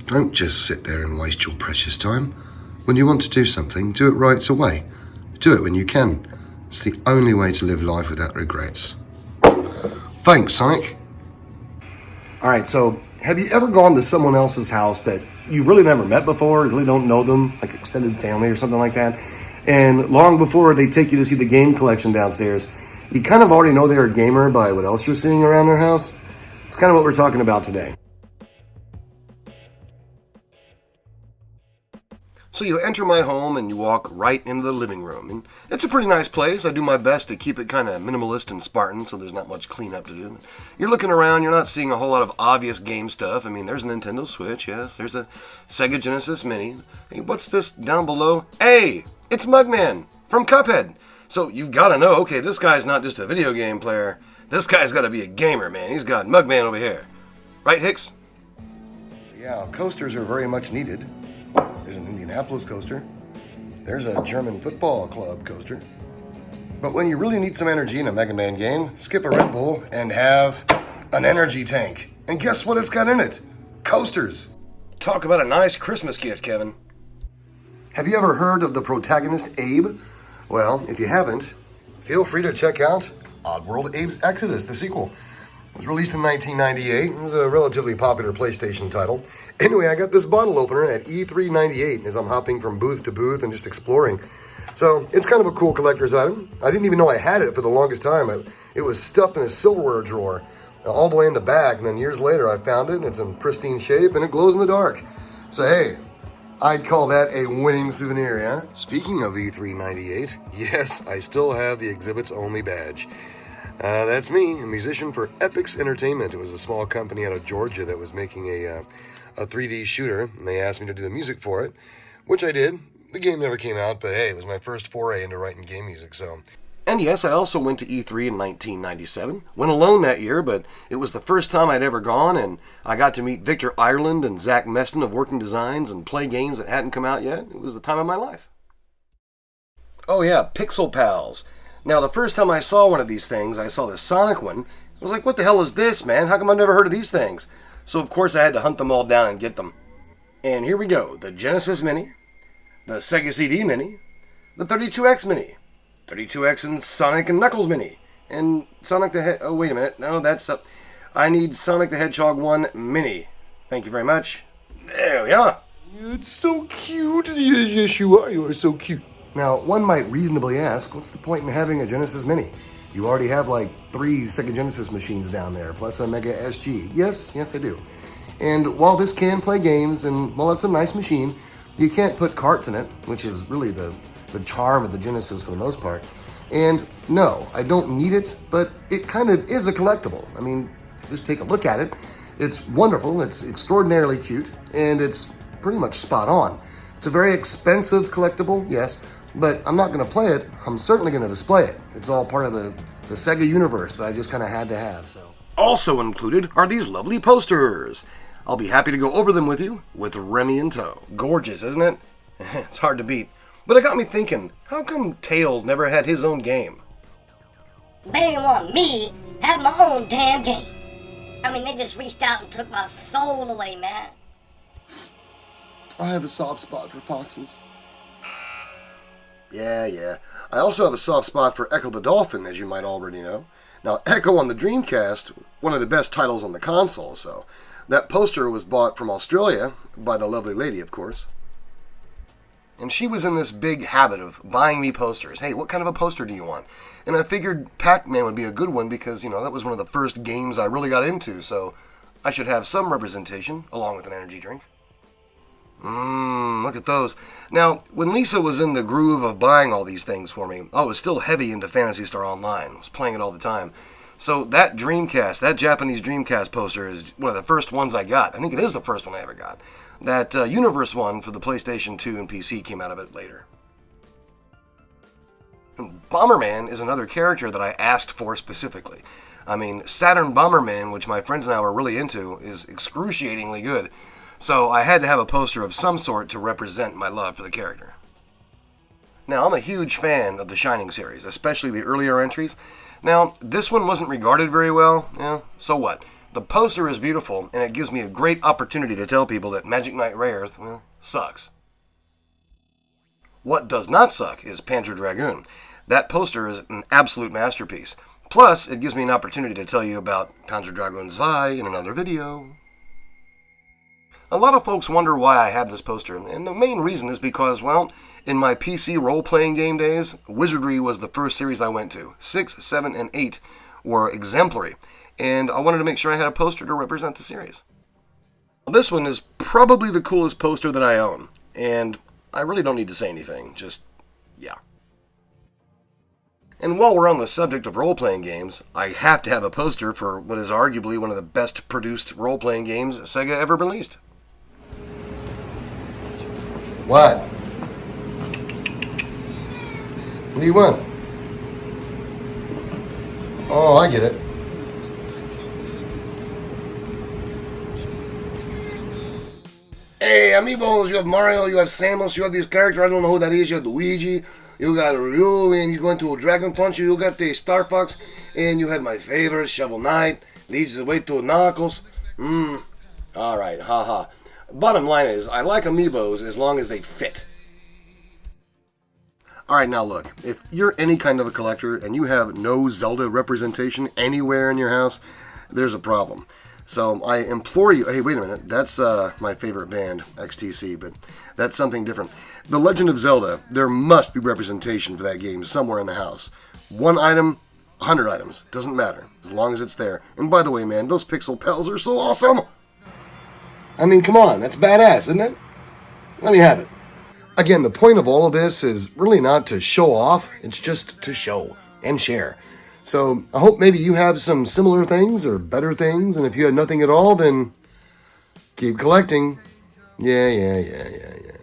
Don't just sit there and waste your precious time. When you want to do something, do it right away. Do it when you can. It's the only way to live life without regrets. Thanks, Sonic. Alright, so have you ever gone to someone else's house that you really never met before, really don't know them, like extended family or something like that, and long before they take you to see the game collection downstairs, you kind of already know they're a gamer by what else you're seeing around their house? It's kind of what we're talking about today. So you enter my home and you walk right into the living room. And it's a pretty nice place. I do my best to keep it kind of minimalist and Spartan, so there's not much cleanup to do. You're looking around, you're not seeing a whole lot of obvious game stuff. I mean, there's a Nintendo Switch, yes. There's a Sega Genesis Mini. Hey, what's this down below? Hey, it's Mugman from Cuphead. So you've got to know, okay, this guy's not just a video game player. This guy's got to be a gamer, man. He's got Mugman over here. Right, Hicks? Yeah, coasters are very much needed. There's an Indianapolis coaster. There's a German football club coaster. But when you really need some energy in a Mega Man game, skip a Red Bull and have an energy tank. And guess what it's got in it? Coasters. Talk about a nice Christmas gift, Kevin. Have you ever heard of the protagonist Abe? Well, if you haven't, feel free to check out Oddworld Abe's Exodus, the sequel. It was released in 1998. It was a relatively popular PlayStation title. Anyway, I got this bottle opener at E398 as I'm hopping from booth to booth and just exploring. So it's kind of a cool collector's item. I didn't even know I had it for the longest time. It was stuffed in a silverware drawer all the way in the back. And then years later, I found it and it's in pristine shape and it glows in the dark. So hey, I'd call that a winning souvenir, yeah? Speaking of E398, yes, I still have the exhibits only badge. That's me, a musician for Epix Entertainment. It was a small company out of Georgia that was making a 3D shooter, and they asked me to do the music for it, which I did. The game never came out, but hey, it was my first foray into writing game music, so. And yes, I also went to E3 in 1997. Went alone that year, but it was the first time I'd ever gone, and I got to meet Victor Ireland and Zach Meston of Working Designs and play games that hadn't come out yet. It was the time of my life. Oh yeah, Pixel Pals. Now, the first time I saw one of these things, I saw the Sonic one. I was like, what the hell is this, man? How come I've never heard of these things? So, of course, I had to hunt them all down and get them. And here we go. The Genesis Mini, the Sega CD Mini, the 32X Mini, 32X and Sonic and Knuckles Mini, and Sonic the oh, wait a minute. No, that's... I need Sonic the Hedgehog 1 Mini. Thank you very much. There we are. It's so cute. Yes, you are. You are so cute. Now, one might reasonably ask, what's the point in having a Genesis Mini? You already have like 3 Sega Genesis machines down there, plus a Mega SG. Yes, I do. And while this can play games, and while it's a nice machine, you can't put carts in it, which is really the charm of the Genesis for the most part. And no, I don't need it, but it kind of is a collectible. I mean, just take a look at it. It's wonderful, it's extraordinarily cute, and it's pretty much spot on. It's a very expensive collectible, yes, but I'm not going to play it. I'm certainly going to display it. It's all part of the Sega universe that I just kind of had to have. So, also included are these lovely posters. I'll be happy to go over them with you, with Remy in tow. Gorgeous, isn't it? It's hard to beat. But it got me thinking, how come Tails never had his own game? They didn't want me to have my own damn game. I mean, they just reached out and took my soul away, man. I have a soft spot for foxes. Yeah. I also have a soft spot for Ecco the Dolphin, as you might already know. Now, Ecco on the Dreamcast, one of the best titles on the console, so that poster was bought from Australia by the lovely lady, of course. And she was in this big habit of buying me posters. Hey, what kind of a poster do you want? And I figured Pac-Man would be a good one because, that was one of the first games I really got into, so I should have some representation, along with an energy drink. Look at those. Now, when Lisa was in the groove of buying all these things for me, I was still heavy into Phantasy Star Online. I was playing it all the time. So that Dreamcast, that Japanese Dreamcast poster is one of the first ones I got. I think it is the first one I ever got. That Universe one for the PlayStation 2 and PC came out a bit later. And Bomberman is another character that I asked for specifically. I mean, Saturn Bomberman, which my friends and I were really into, is excruciatingly good. So I had to have a poster of some sort to represent my love for the character. Now, I'm a huge fan of the Shining series, especially the earlier entries. Now, this one wasn't regarded very well. So what? The poster is beautiful, and it gives me a great opportunity to tell people that Magic Knight Rayearth, well, sucks. What does not suck is Panzer Dragoon. That poster is an absolute masterpiece. Plus, it gives me an opportunity to tell you about Panzer Dragoon 2 in another video. A lot of folks wonder why I have this poster, and the main reason is because, well, in my PC role-playing game days, Wizardry was the first series I went to. 6, 7, and 8 were exemplary, and I wanted to make sure I had a poster to represent the series. This one is probably the coolest poster that I own, and I really don't need to say anything, just, yeah. And while we're on the subject of role-playing games, I have to have a poster for what is arguably one of the best produced role-playing games Sega ever released. What? What do you want? Oh, I get it. Hey, Amiibos, you have Mario, you have Samus, you have these characters, I don't know who that is, you have Luigi, you got Ryu, and he's going to Dragon Punch, you got the Star Fox, and you have my favorite, Shovel Knight, leads the way to Knuckles. Alright, haha. Bottom line is, I like Amiibos as long as they fit. Alright, now look, if you're any kind of a collector and you have no Zelda representation anywhere in your house, there's a problem. So I implore you, hey, wait a minute, that's my favorite band, XTC, but that's something different. The Legend of Zelda, there must be representation for that game somewhere in the house. 1 item, 100 items, doesn't matter, as long as it's there. And by the way, man, those pixel pals are so awesome! I mean, come on, that's badass, isn't it? Let me have it. Again, the point of all of this is really not to show off, it's just to show and share. So I hope maybe you have some similar things or better things, and if you have nothing at all, then keep collecting. Yeah.